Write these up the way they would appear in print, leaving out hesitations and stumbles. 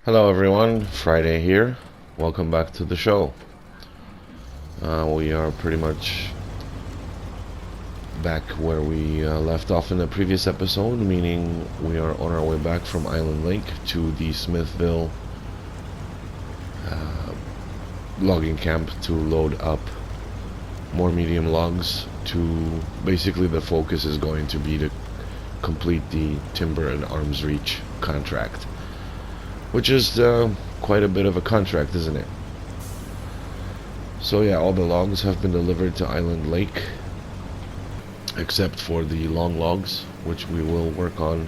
Hello everyone, Friday here. Welcome back to the show. We are pretty much back where we left off in the previous episode, meaning we are on our way back from Island Lake to the Smithville logging camp to load up more medium logs. To basically the focus is going to be to complete the timber and arms reach contract, which is quite a bit of a contract, isn't it? So yeah, all the logs have been delivered to Island Lake, except for the long logs, which we will work on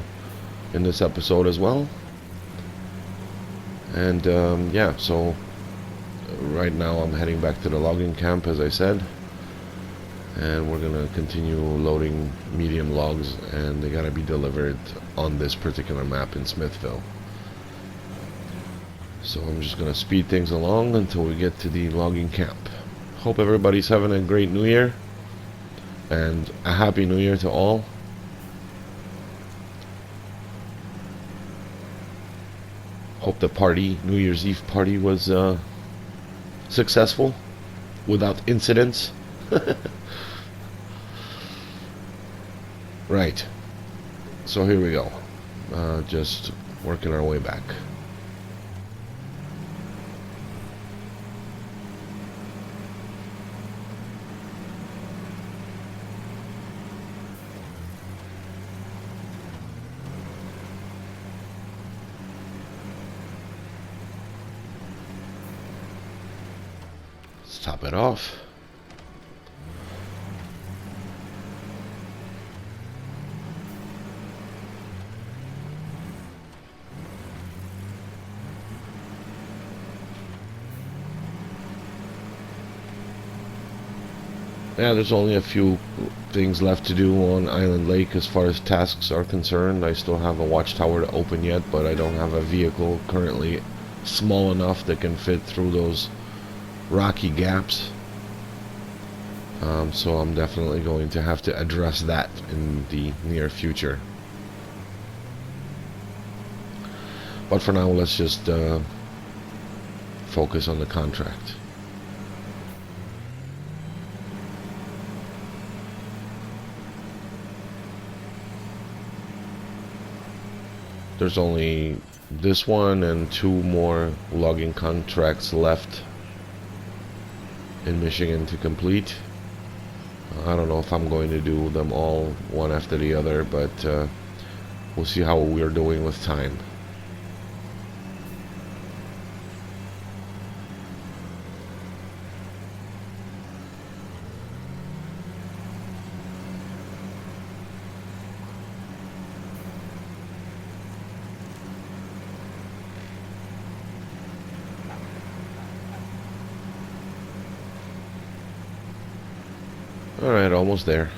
in this episode as well. And yeah, so right now I'm heading back to the logging camp, as I said, and we're gonna continue loading medium logs, and they gotta be delivered on this particular map in Smithville. So I'm just gonna speed things along until we get to the logging camp. Hope everybody's having a great New Year, and a Happy New Year to all. Hope the party, New Year's Eve party, was successful, without incidents. Right, so here we go, just working our way back. Let's top it off. Yeah, there's only a few things left to do on Island Lake as far as tasks are concerned. I still have a watchtower to open yet, but I don't have a vehicle currently small enough that can fit through those rocky gaps. So I'm definitely going to have to address that in the near future. But for now, let's just focus on the contract. There's only this one and two more logging contracts left in Michigan to complete. I don't know if I'm going to do them all one after the other, but we'll see how we're doing with time. Alright, almost there.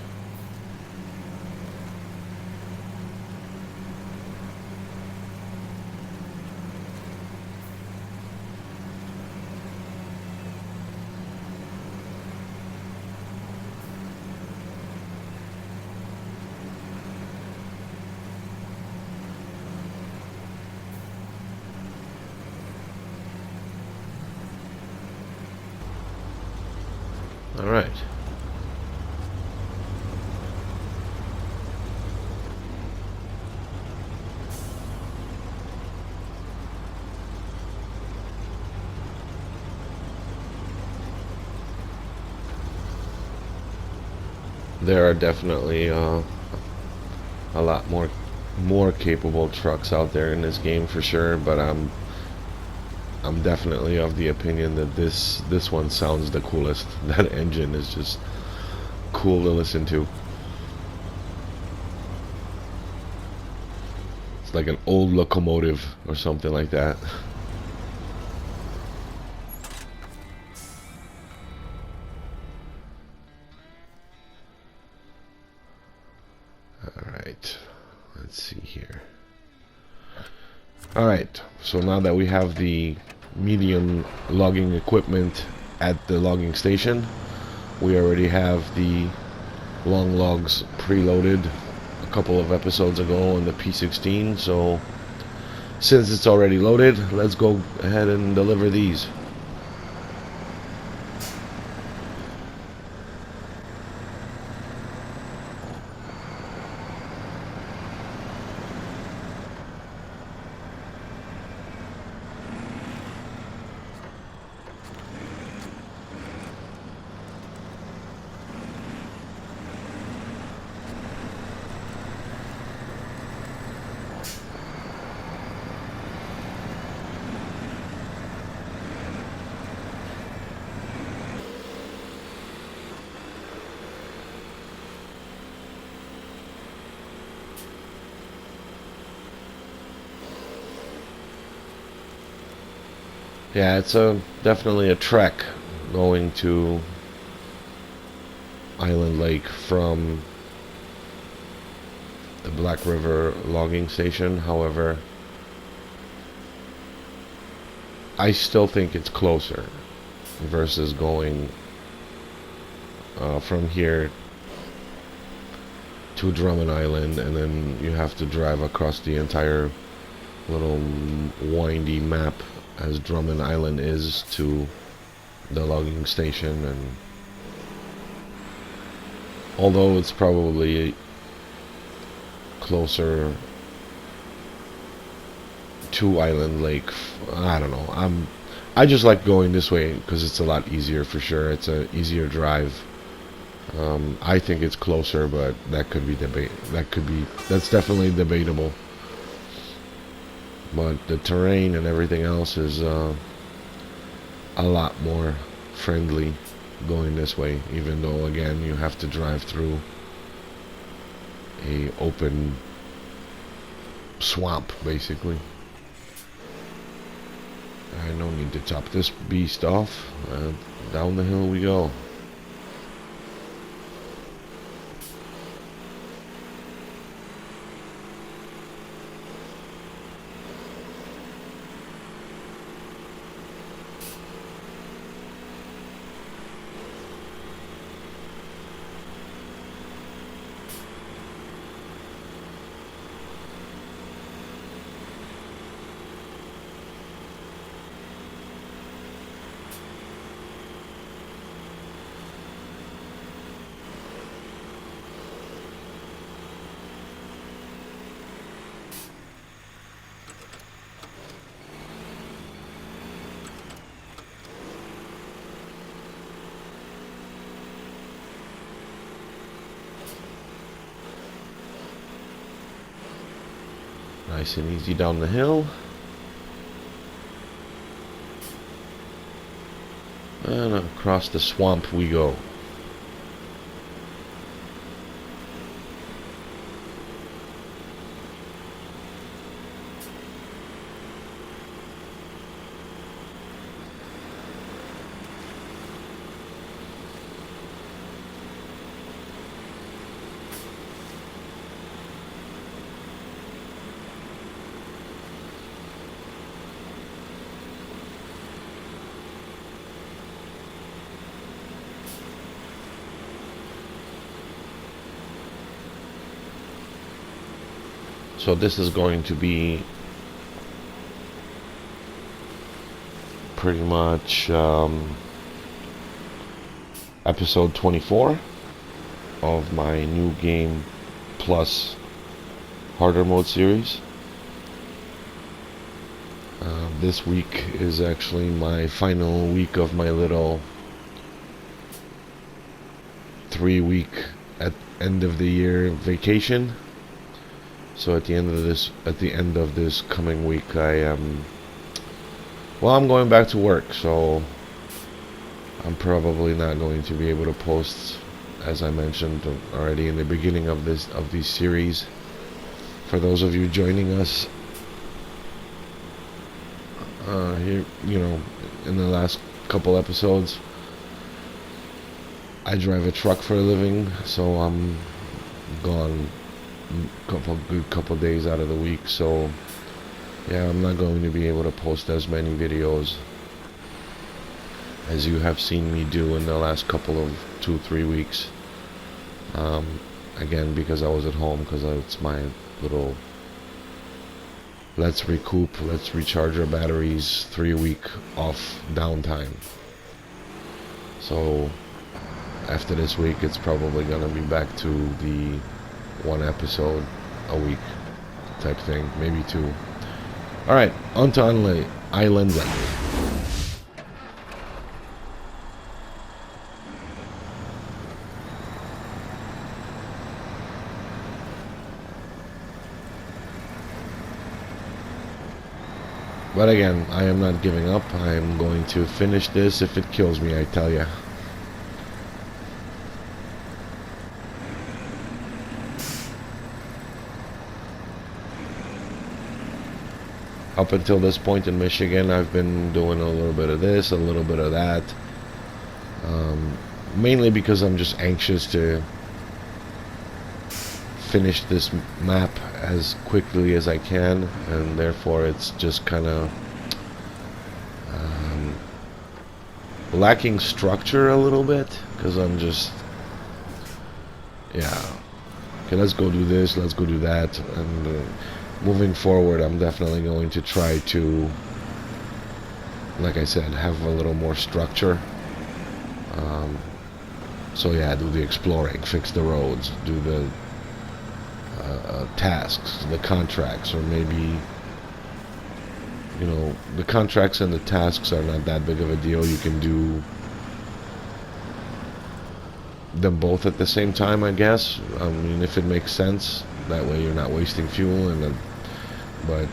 Alright. There are definitely a lot more capable trucks out there in this game for sure, but I'm definitely of the opinion that this one sounds the coolest. That engine is just cool to listen to. It's like an old locomotive or something like that. Alright, let's see here. Alright, so now that we have the medium logging equipment at the logging station, we already have the long logs preloaded a couple of episodes ago on the P16, so since it's already loaded, let's go ahead and deliver these. Yeah, it's definitely a trek going to Island Lake from the Black River logging station. However, I still think it's closer versus going from here to Drummond Island, and then you have to drive across the entire little windy map as Drummond Island is to the logging station. And although it's probably closer to Island Lake, I don't know. I just like going this way because it's a lot easier for sure. It's a easier drive. I think it's closer, but that could be that's definitely debatable. But the terrain and everything else is a lot more friendly going this way, even though again you have to drive through a open swamp basically. I no need to top this beast off. Down the hill we go. Nice and easy down the hill. And across the swamp we go. So this is going to be pretty much episode 24 of my new game plus harder mode series. This week is actually my final week of my little 3-week at end of the year vacation. So at the end of this coming week, I'm going back to work, so I'm probably not going to be able to post, as I mentioned already in the beginning of these series. For those of you joining us here, in the last couple episodes, I drive a truck for a living, so I'm gone couple days out of the week, so yeah, I'm not going to be able to post as many videos as you have seen me do in the last couple of 2-3 weeks. Again, because I was at home, because it's my little let's recoup, let's recharge our batteries, 3 week off downtime. So after this week, it's probably gonna be back to the 1 episode a week type thing, maybe 2. Alright, on to Island Lake. But again, I am not giving up. I am going to finish this if it kills me, I tell ya. Up until this point in Michigan, I've been doing a little bit of this, a little bit of that. Mainly because I'm just anxious to finish this map as quickly as I can, and therefore it's just kind of lacking structure a little bit, because I'm just, yeah, okay, let's go do this, let's go do that, and moving forward I'm definitely going to try to, like I said, have a little more structure. So yeah, do the exploring, fix the roads, do the tasks, the contracts, or maybe, you know, the contracts and the tasks are not that big of a deal. You can do them both at the same time, I guess. I mean, if it makes sense, that way you're not wasting fuel. And but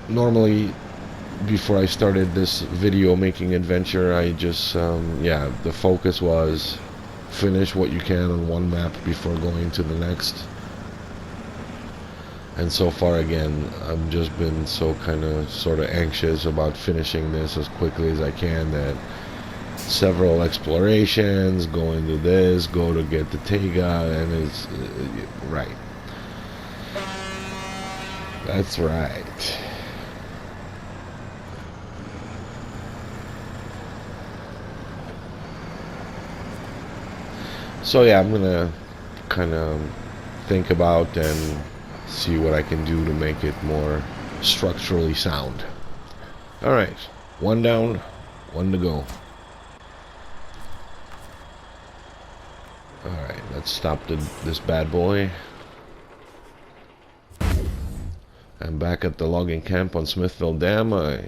normally, before I started this video making adventure, I just yeah, the focus was finish what you can on one map before going to the next. And so far, again, I've just been so kind of sort of anxious about finishing this as quickly as I can that several explorations, go into this, go to get the Tega, and it's right. That's right. So yeah, I'm gonna kind of think about and see what I can do to make it more structurally sound. Alright, 1 down, 1 to go. Alright, let's stop this bad boy. I'm back at the logging camp on Smithville Dam. I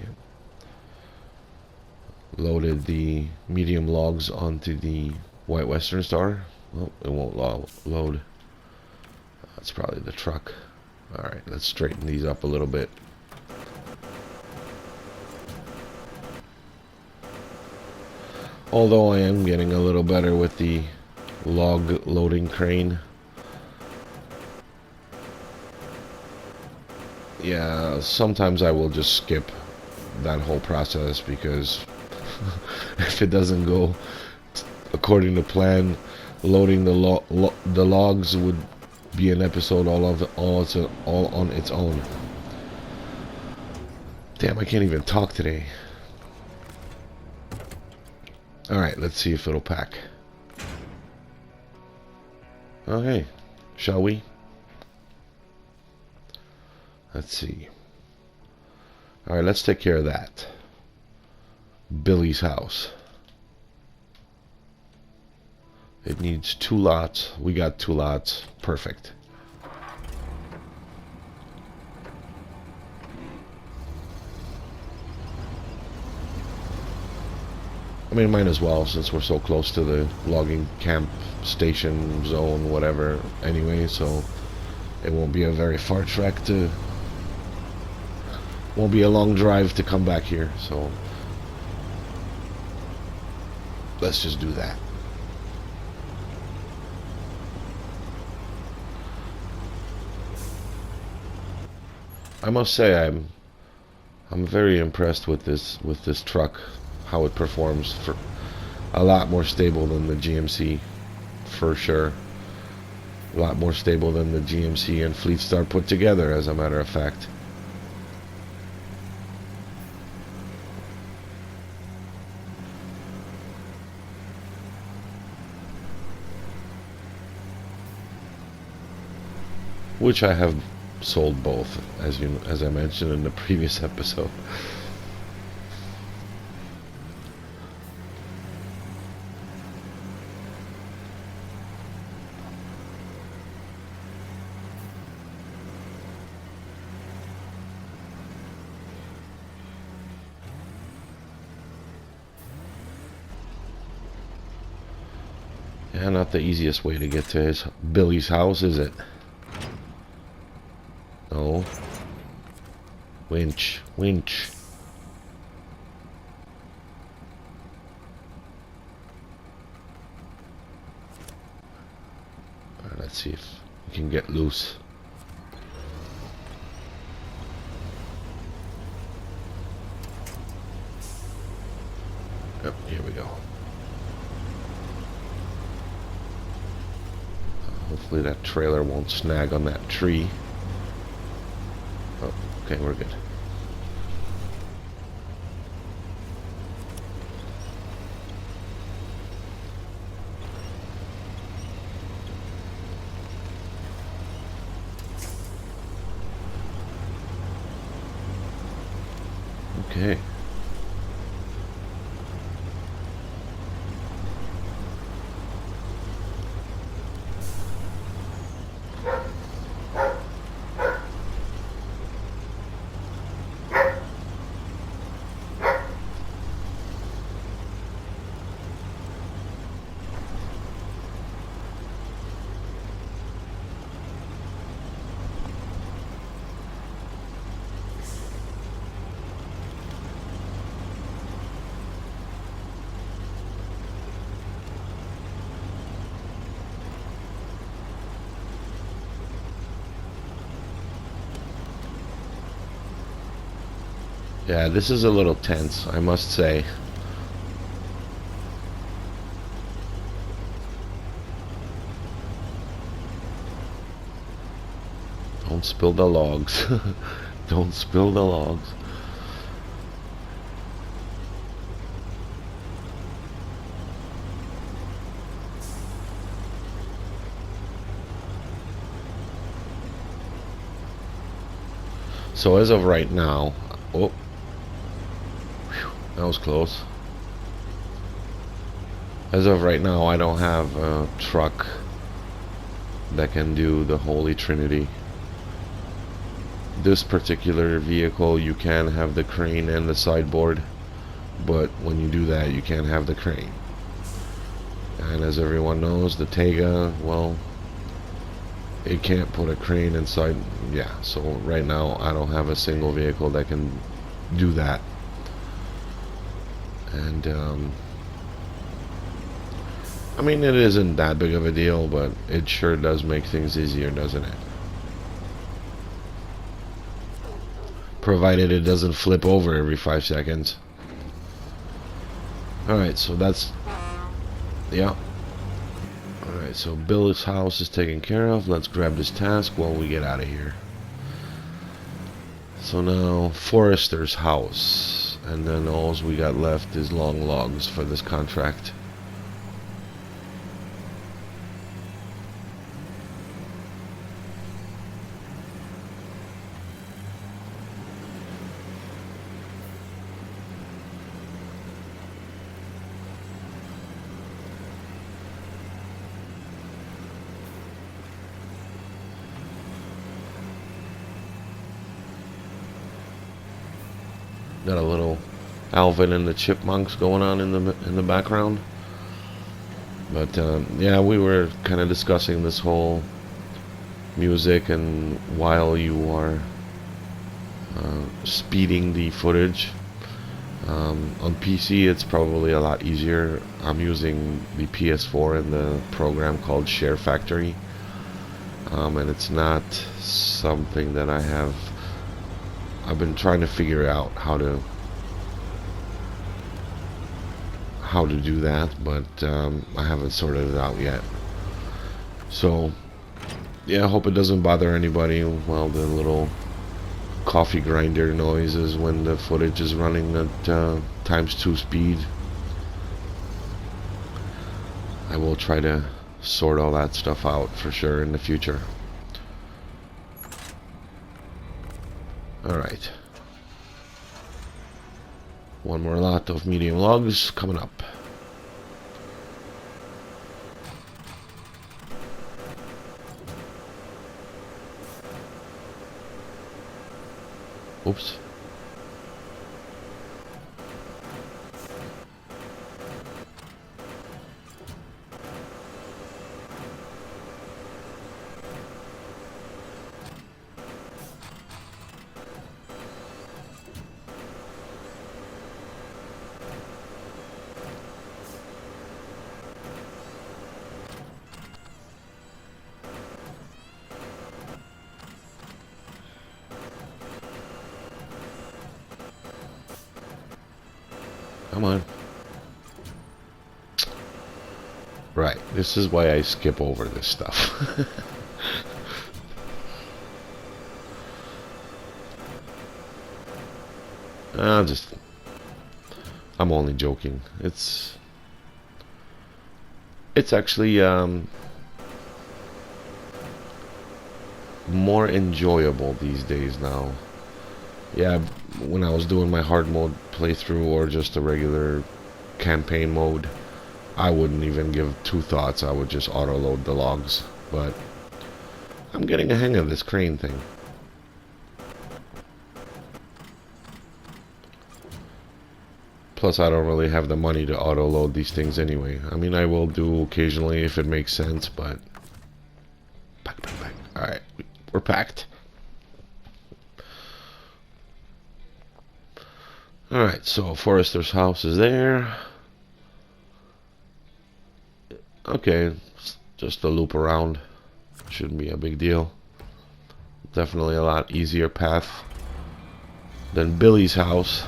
loaded the medium logs onto the White Western Star. Well, it won't load. That's probably the truck. Alright, let's straighten these up a little bit. Although I am getting a little better with the log loading crane. Yeah, sometimes I will just skip that whole process because if it doesn't go according to plan, loading the logs would be an episode all on its own. Damn, I can't even talk today. Alright, let's see if it'll pack. Okay, shall we? Let's see. Alright, let's take care of that. Billy's house. It needs 2 lots. We got 2 lots. Perfect. I mean, might as well, since we're so close to the logging camp station zone, whatever, anyway, so it won't be a very far trek to... won't be a long drive to come back here, so... let's just do that. I must say I'm very impressed with this truck, how it performs. For a lot more stable than the GMC, for sure. A lot more stable than the GMC and Fleet Star put together, as a matter of fact. which I have sold both, as I mentioned in the previous episode. Yeah, not the easiest way to get to Billy's house, is it? No. Winch, winch. Alright, let's see if we can get loose. Yep, here we go. Hopefully that trailer won't snag on that tree. Oh, okay, we're good. Okay. Yeah, this is a little tense, I must say. Don't spill the logs. Don't spill the logs. So as of right now, oh, whew, that was close. As of right now, I don't have a truck that can do the Holy Trinity. This particular vehicle, you can have the crane and the sideboard, but when you do that, you can't have the crane. And as everyone knows, the Tega, well, it can't put a crane inside. Yeah, so right now I don't have a single vehicle that can do that. And I mean, it isn't that big of a deal, but it sure does make things easier, doesn't it? Provided it doesn't flip over every 5 seconds. Alright, so that's, yeah. Alright, so Bill's house is taken care of. Let's grab this task while we get out of here. So now, Forester's house. And then all we got left is long logs for this contract. Got a little Alvin and the Chipmunks going on in the background. But yeah, we were kind of discussing this whole music, and while you are speeding the footage on PC, it's probably a lot easier. I'm using the PS4 and the program called Share Factory, and it's not something that I've been trying to figure out how to do that, but I haven't sorted it out yet. So yeah, I hope it doesn't bother anybody. Well, the little coffee grinder noises when the footage is running at ×2 speed. I will try to sort all that stuff out for sure in the future. Alright. One more lot of medium logs coming up. Oops. Come on. Right, this is why I skip over this stuff. I'm only joking. It's actually more enjoyable these days now. Yeah, when I was doing my hard mode playthrough or just a regular campaign mode, I wouldn't even give two thoughts. I would just auto-load the logs. But I'm getting a hang of this crane thing. Plus, I don't really have the money to auto-load these things anyway. I mean, I will do occasionally if it makes sense, but... Pack. Alright, we're packed. Alright, so Forester's house is there. Okay, just a loop around. Shouldn't be a big deal. Definitely a lot easier path than Billy's house.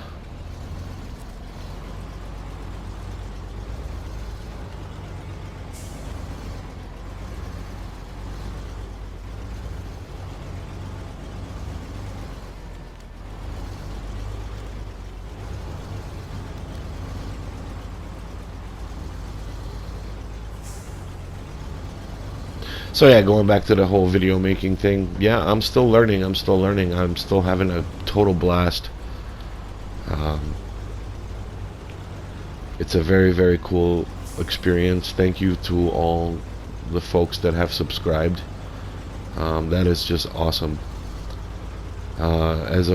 So yeah, going back to the whole video making thing, yeah, I'm still learning, I'm still having a total blast. It's a very, very cool experience. Thank you to all the folks that have subscribed. That is just awesome. As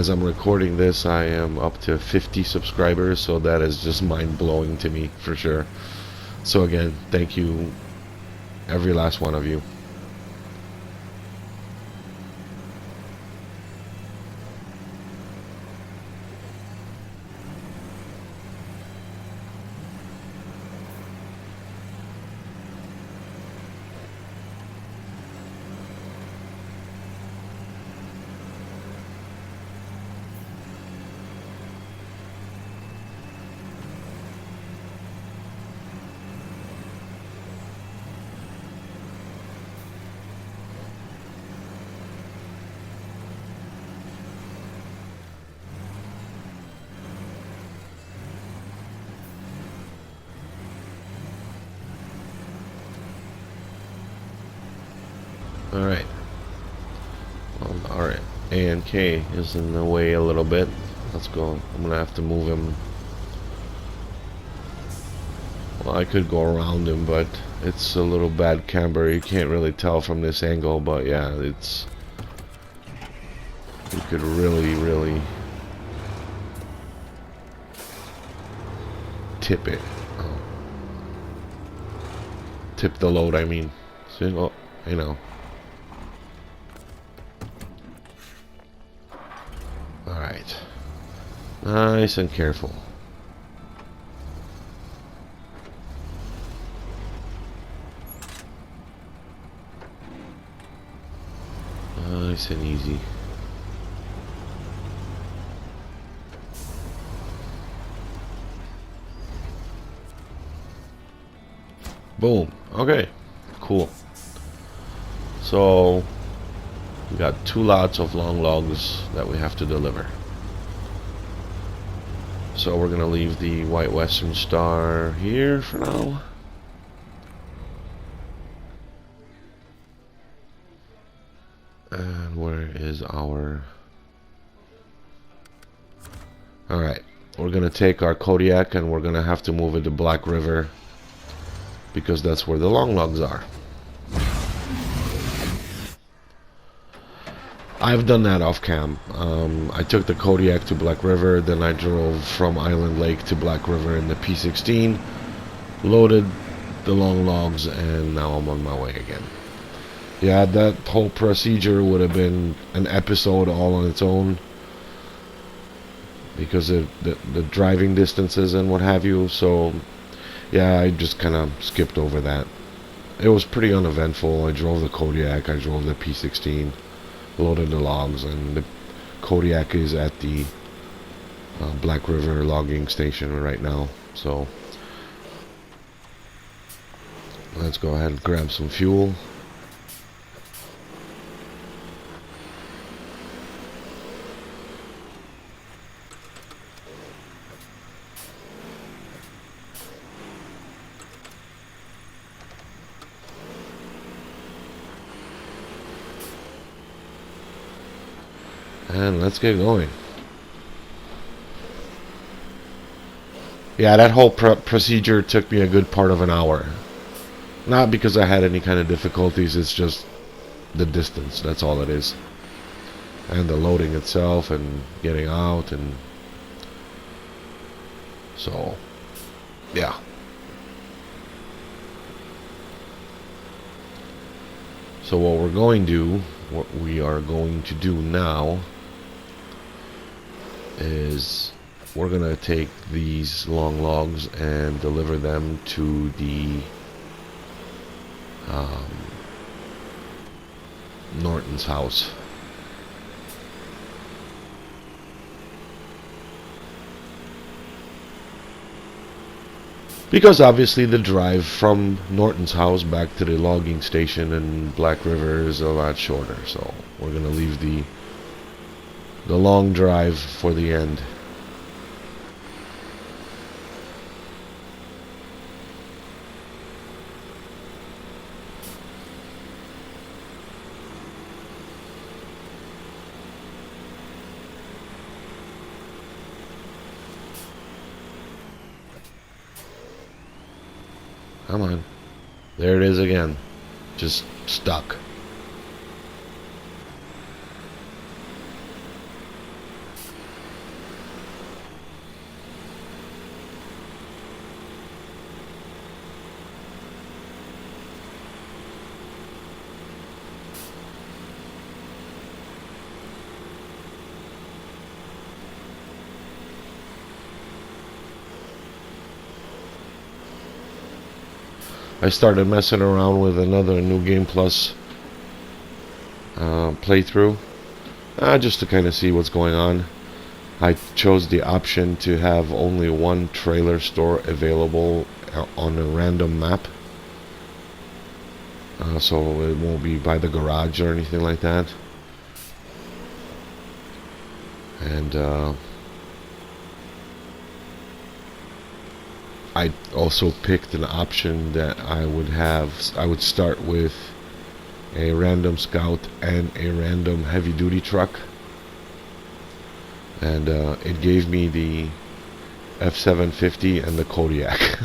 I'm recording this, I am up to 50 subscribers, so that is just mind-blowing to me, for sure. So again, thank you, every last one of you. Alright. Alright. A and K is in the way a little bit. Let's go. I'm gonna have to move him. Well, I could go around him, but it's a little bad camber. You can't really tell from this angle, but yeah, it's... You could really tip it. Oh. Tip the load, I mean. See? Oh, you know. Alright. Nice and careful. Nice and easy. Boom. Okay. Cool. So we got 2 lots of long logs that we have to deliver. So we're gonna leave the White Western Star here for now. And we're Where is our... Alright, we're gonna take our Kodiak and we're gonna have to move it to Black River because that's where the long logs are. I've done that off cam. I took the Kodiak to Black River, then I drove from Island Lake to Black River in the P16, loaded the long logs, and now I'm on my way again. Yeah, that whole procedure would have been an episode all on its own because of the driving distances and what have you. So yeah, I just kind of skipped over that. It was pretty uneventful. I drove the Kodiak, I drove the P16, loaded the logs, and the Kodiak is at the Black River logging station right now. So let's go ahead and grab some fuel. And let's get going. Yeah, that whole procedure took me a good part of an hour. Not because I had any kind of difficulties, it's just the distance, that's all it is. And the loading itself and getting out, and so yeah. So what we are going to do now is we're gonna take these long logs and deliver them to the Norton's house. Because obviously the drive from Norton's house back to the logging station in Black River is a lot shorter, so we're gonna leave the long drive for the end. Come on. There it is again. Just stuck. I started messing around with another New Game Plus playthrough, just to kind of see what's going on. I chose the option to have only one trailer store available on a random map, so it won't be by the garage or anything like that. And I also picked an option that I would start with a random scout and a random heavy duty truck, and it gave me the F750 and the Kodiak.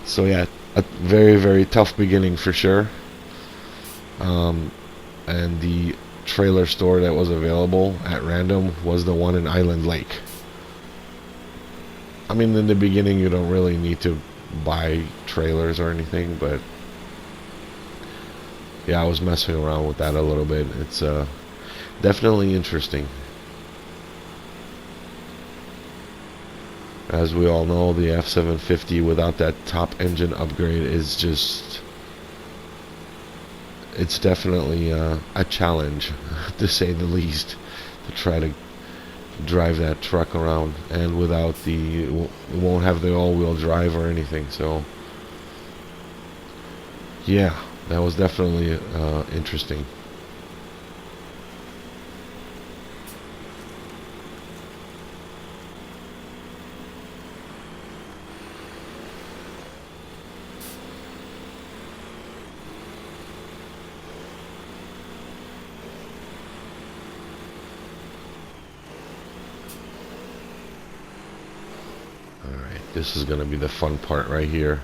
So yeah, a very, very tough beginning for sure. And the trailer store that was available at random was the one in Island Lake. I mean, in the beginning you don't really need to buy trailers or anything, but yeah, I was messing around with that a little bit. It's definitely interesting. As we all know, the F750 without that top engine upgrade is just... it's definitely a challenge, to say the least, to try to drive that truck around, and without it won't have the all-wheel drive or anything. So yeah, that was definitely interesting. This is gonna be the fun part right here.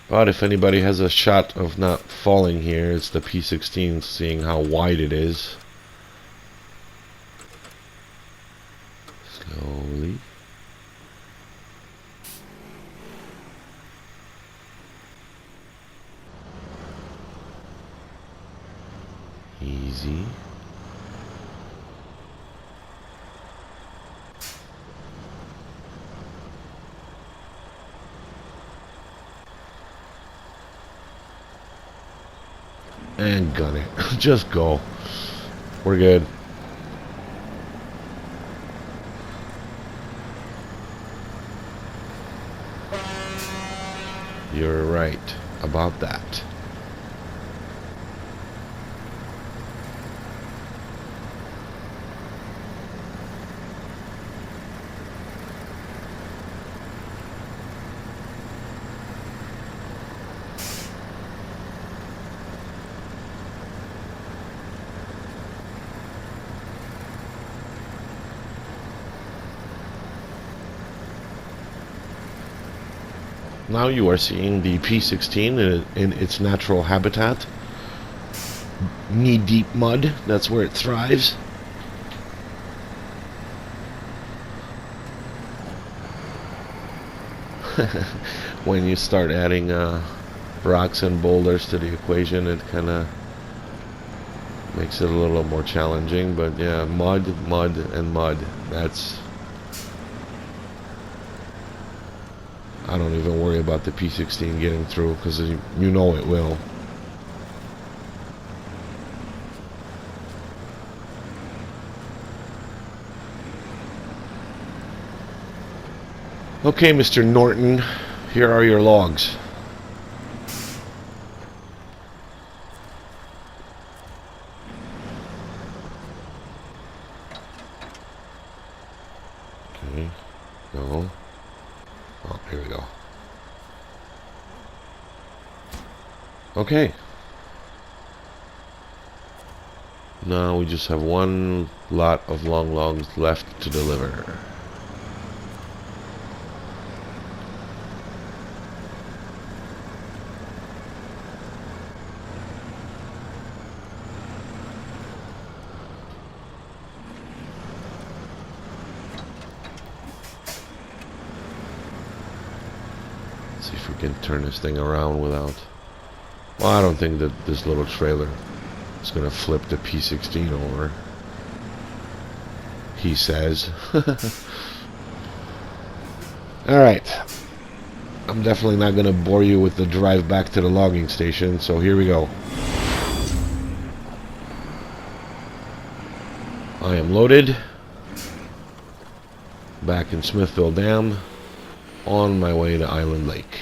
But if anybody has a shot of not falling here, it's the P16, seeing how wide it is. Slowly. Easy. And gun it. Just go. We're good. You're right about that. Now you are seeing the P16 in its natural habitat. Knee-deep mud, that's where it thrives. When you start adding rocks and boulders to the equation, it kind of makes it a little more challenging. But yeah, mud, mud, and mud. That's... I don't even worry about the P16 getting through, because you know it will. Okay, Mr. Norton, here are your logs. Okay, no. Oh, here we go. Okay. Now we just have one lot of long logs left to deliver. Let's see if we can turn this thing around without... Well, I don't think that this little trailer is going to flip the P16 over. He says. Alright. I'm definitely not going to bore you with the drive back to the logging station, so here we go. I am loaded. Back in Smithville Dam. On my way to Island Lake.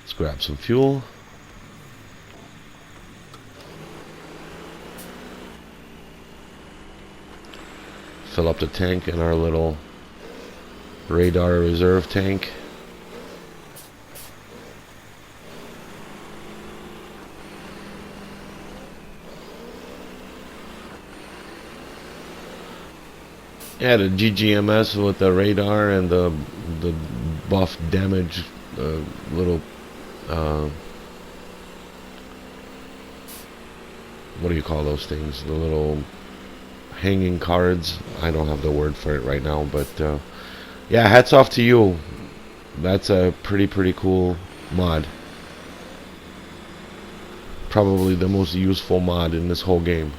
Let's grab some fuel. Fill up the tank in our little radar reserve tank. Yeah, the GGMS with the radar and the buff damage little what do you call those things? The little hanging cards. I don't have the word for it right now, but yeah, hats off to you. That's a pretty cool mod. Probably the most useful mod in this whole game.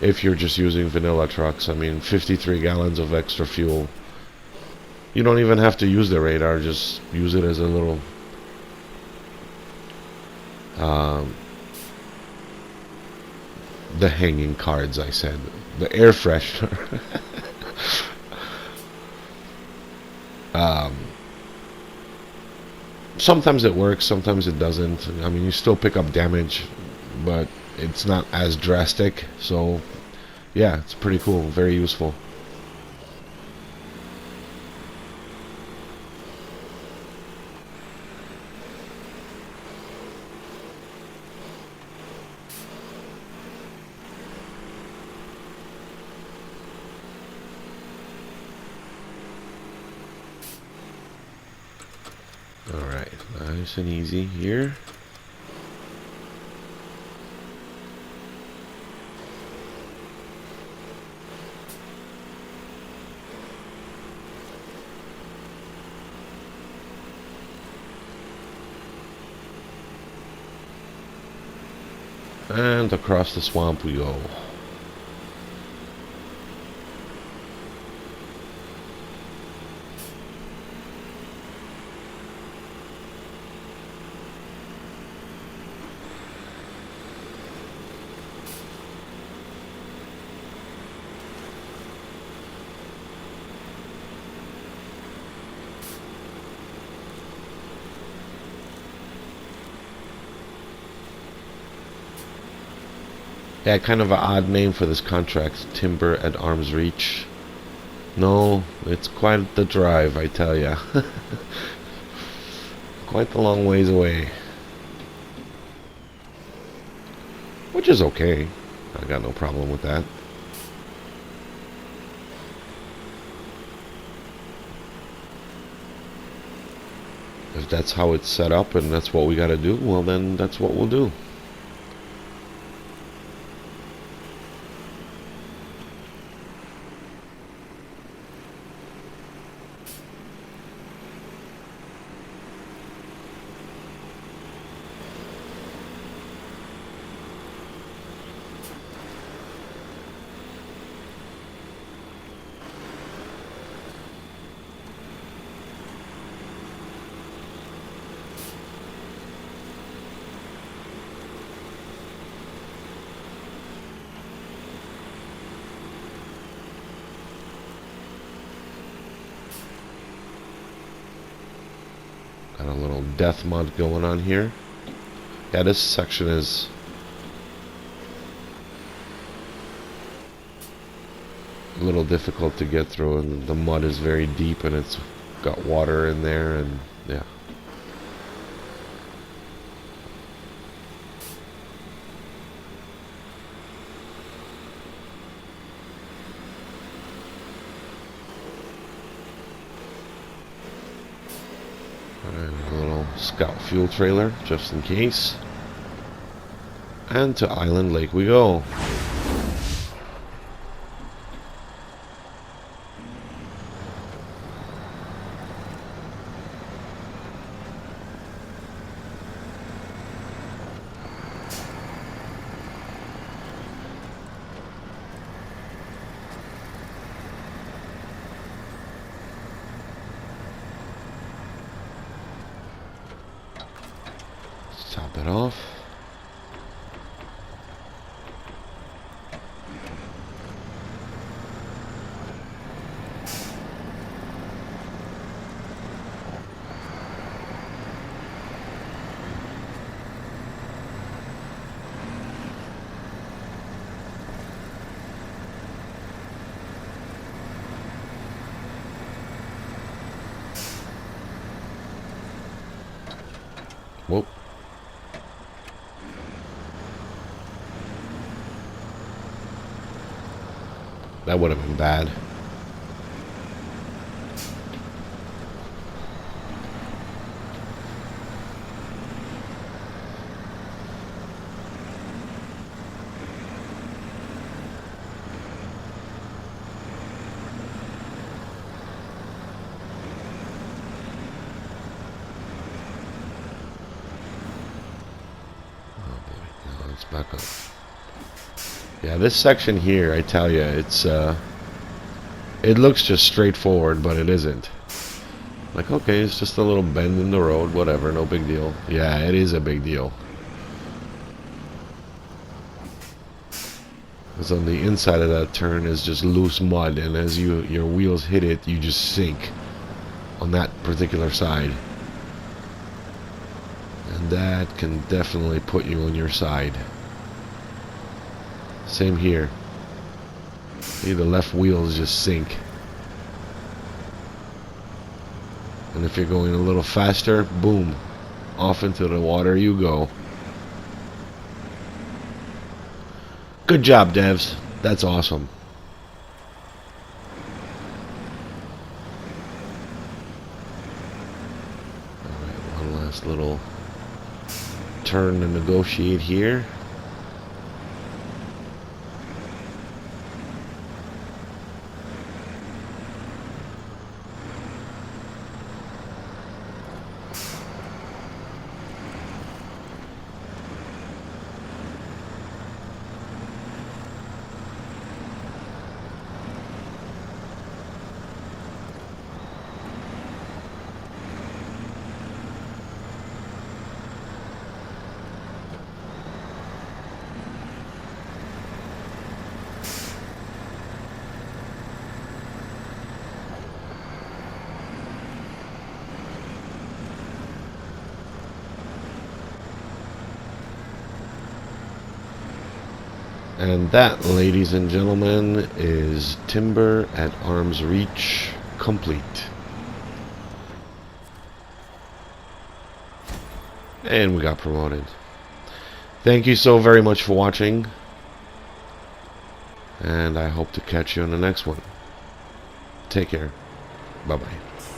If you're just using vanilla trucks, I mean, 53 gallons of extra fuel. You don't even have to use the radar, just use it as a little The hanging cards, I said. The air freshener. Sometimes it works, sometimes it doesn't. I mean, you still pick up damage, but it's not as drastic. So, yeah, it's pretty cool. Very useful. Alright, nice and easy here. And across the swamp we go. Yeah, kind of an odd name for this contract. Timber at arm's reach. No, it's quite the drive, I tell ya. Quite the long ways away. Which is okay. I got no problem with that. If that's how it's set up and that's what we gotta do, well then that's what we'll do. Got a little death mud going on here. Yeah, this section is a little difficult to get through, and the mud is very deep and it's got water in there, and yeah. Alright, a little scout fuel trailer just in case. And to Island Lake we go. Top it off. Whoop. That would have been bad. Oh boy, now it's back up. Yeah, this section here, I tell you, it's it looks just straightforward, but it isn't. Like, okay, it's just a little bend in the road, whatever, no big deal. Yeah, it is a big deal. Because on the inside of that turn is just loose mud, and as your wheels hit it, you just sink on that particular side. And that can definitely put you on your side. Same here. See, the left wheels just sink. And if you're going a little faster, boom, off into the water you go. Good job, devs. That's awesome. Alright, one last little turn to negotiate here. And that, ladies and gentlemen, is Timber at Arm's Reach complete. And we got promoted. Thank you so very much for watching. And I hope to catch you on the next one. Take care. Bye-bye.